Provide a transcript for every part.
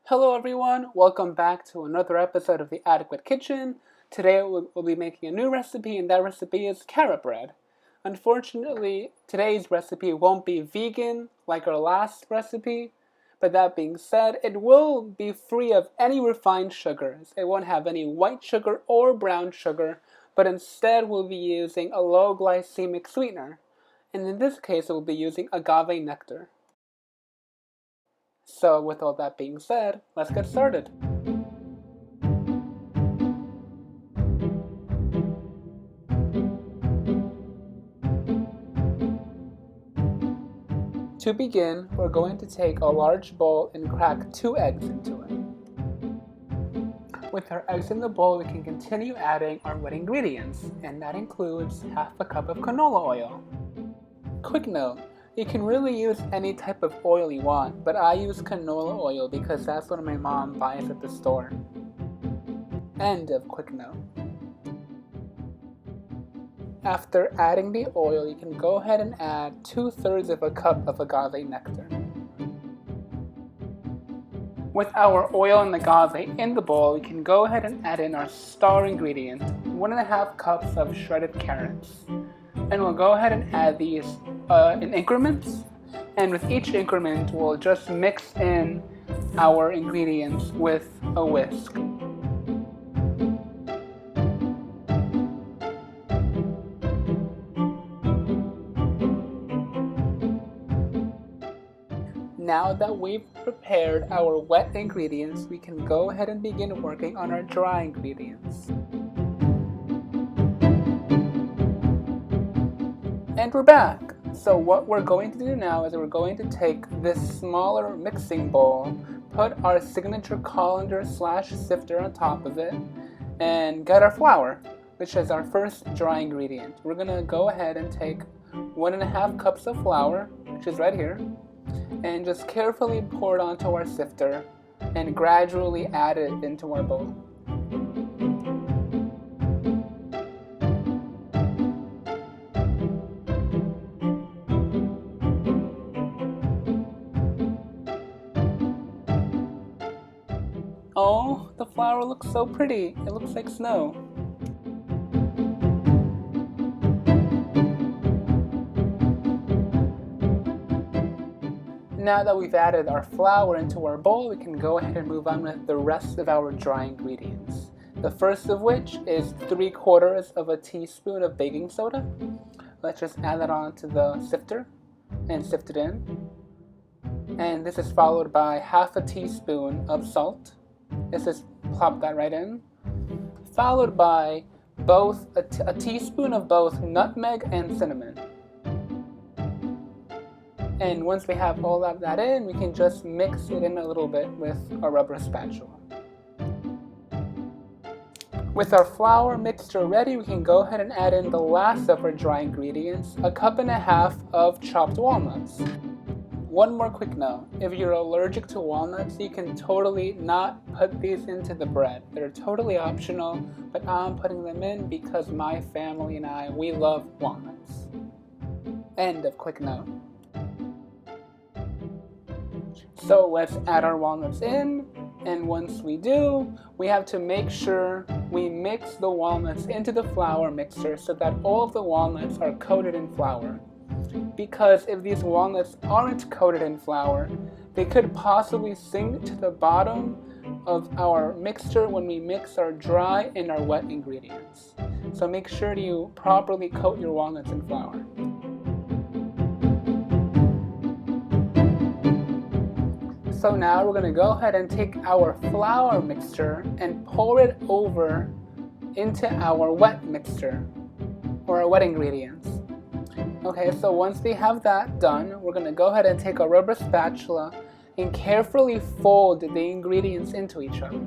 Hello everyone, welcome back to another episode of the Adequate Kitchen. Today we'll be making a new recipe, and that recipe is carrot bread. Unfortunately, today's recipe won't be vegan like our last recipe, but that being said, it will be free of any refined sugars. It won't have any white sugar or brown sugar, but instead we'll be using a low glycemic sweetener. And in this case, we'll be using agave nectar. So with all that being said, let's get started. To begin, we're going to take a large bowl and crack 2 eggs into it. With our eggs in the bowl, we can continue adding our wet ingredients, and that includes half a cup of canola oil. Quick note, you can really use any type of oil you want, but I use canola oil because that's what my mom buys at the store. End of quick note. After adding the oil, you can go ahead and add 2/3 of a cup of agave nectar. With our oil and agave in the bowl, we can go ahead and add in our star ingredient, 1.5 cups of shredded carrots. And we'll go ahead and add these in increments, and with each increment we'll just mix in our ingredients with a whisk. Now that we've prepared our wet ingredients, we can go ahead and begin working on our dry ingredients. And we're back! So what we're going to do now is we're going to take this smaller mixing bowl, put our signature colander / sifter on top of it, and get our flour, which is our first dry ingredient. We're going to go ahead and take 1.5 cups of flour, which is right here, and just carefully pour it onto our sifter and gradually add it into our bowl. Oh, the flour looks so pretty. It looks like snow. Now that we've added our flour into our bowl, we can go ahead and move on with the rest of our dry ingredients. The first of which is 3/4 of a teaspoon of baking soda. Let's just add that onto the sifter and sift it in. And this is followed by 1/2 teaspoon of salt. Let's just plop that right in. Followed by both a teaspoon of both nutmeg and cinnamon. And once we have all of that in, we can just mix it in a little bit with a rubber spatula. With our flour mixture ready, we can go ahead and add in the last of our dry ingredients, 1.5 cups of chopped walnuts. One more quick note, if you're allergic to walnuts, you can totally not put these into the bread. They're totally optional, but I'm putting them in because my family and we love walnuts. End of quick note. So let's add our walnuts in, and once we do, we have to make sure we mix the walnuts into the flour mixer so that all of the walnuts are coated in flour. Because if these walnuts aren't coated in flour, they could possibly sink to the bottom of our mixture when we mix our dry and our wet ingredients. So make sure you properly coat your walnuts in flour. So now we're going to go ahead and take our flour mixture and pour it over into our wet mixture, or our wet ingredients. Okay, so once we have that done, we're going to go ahead and take a rubber spatula and carefully fold the ingredients into each other.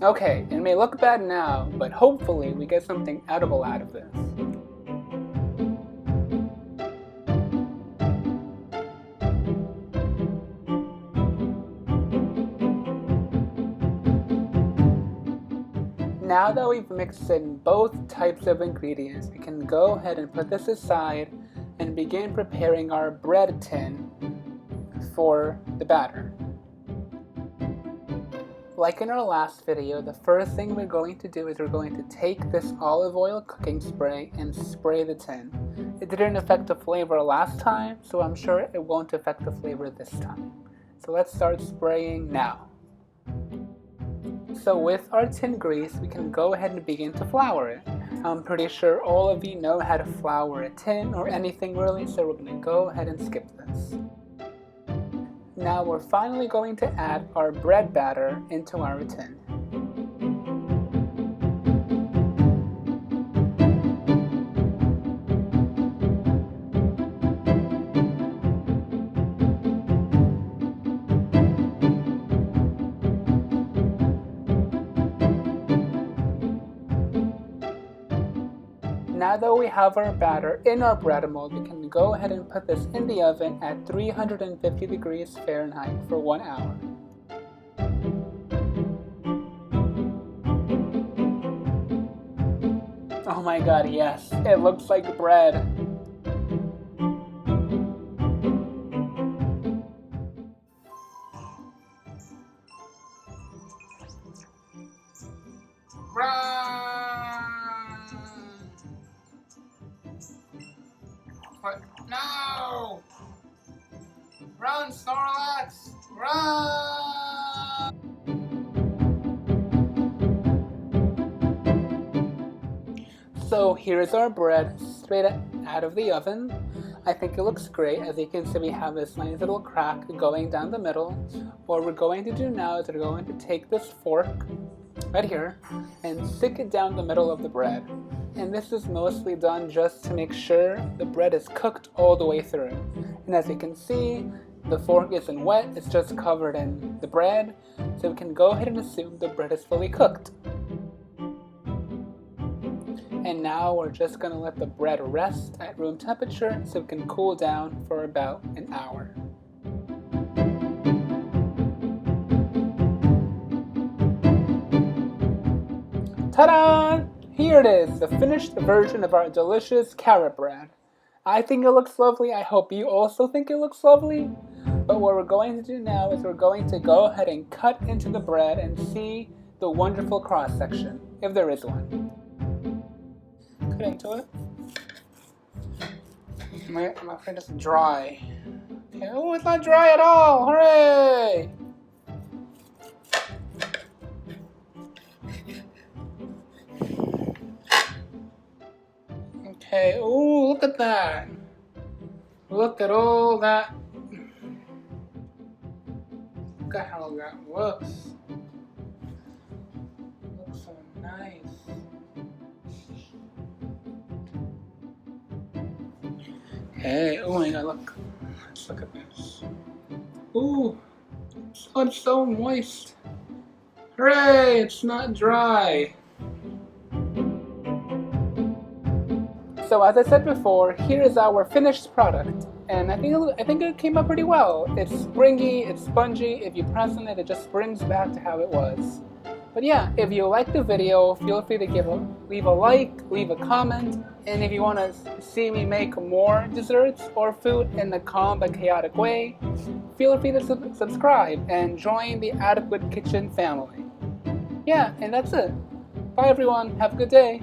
Okay, it may look bad now, but hopefully we get something edible out of this. Now that we've mixed in both types of ingredients, we can go ahead and put this aside and begin preparing our bread tin for the batter. Like in our last video, the first thing we're going to do is we're going to take this olive oil cooking spray and spray the tin. It didn't affect the flavor last time, so I'm sure it won't affect the flavor this time. So let's start spraying now. So with our tin grease, we can go ahead and begin to flour it. I'm pretty sure all of you know how to flour a tin or anything really, so we're going to go ahead and skip this. Now we're finally going to add our bread batter into our tin. Now that we have our batter in our bread mold, we can go ahead and put this in the oven at 350 degrees Fahrenheit for 1 hour. Oh my god, yes, it looks like bread. What? No! Run, Snorlax! Run! So here's our bread straight out of the oven. I think it looks great. As you can see, we have this nice little crack going down the middle. What we're going to do now is we're going to take this fork right here and stick it down the middle of the bread. And this is mostly done just to make sure the bread is cooked all the way through. And as you can see, the fork isn't wet, it's just covered in the bread, so we can go ahead and assume the bread is fully cooked. And now we're just going to let the bread rest at room temperature so it can cool down for about an hour. Ta-da! Here it is, the finished version of our delicious carrot bread. I think it looks lovely. I hope you also think it looks lovely. But what we're going to do now is we're going to go ahead and cut into the bread and see the wonderful cross section, if there is one. Cut into it. I'm afraid it's dry. Okay. Oh, it's not dry at all! Hooray! Okay, ooh, look at that. Look at all that. Look at how that looks. Looks so nice. Hey, oh my god, look. Let's look at this. Ooh, it's so moist. Hooray, it's not dry. So as I said before, here is our finished product, and I think it came out pretty well. It's springy, it's spongy. If you press on it, it just springs back to how it was. But yeah, if you like the video, feel free to leave a like, leave a comment, and if you want to see me make more desserts or food in the calm but chaotic way, feel free to subscribe and join the Adequate Kitchen family. Yeah, and that's it. Bye everyone, have a good day.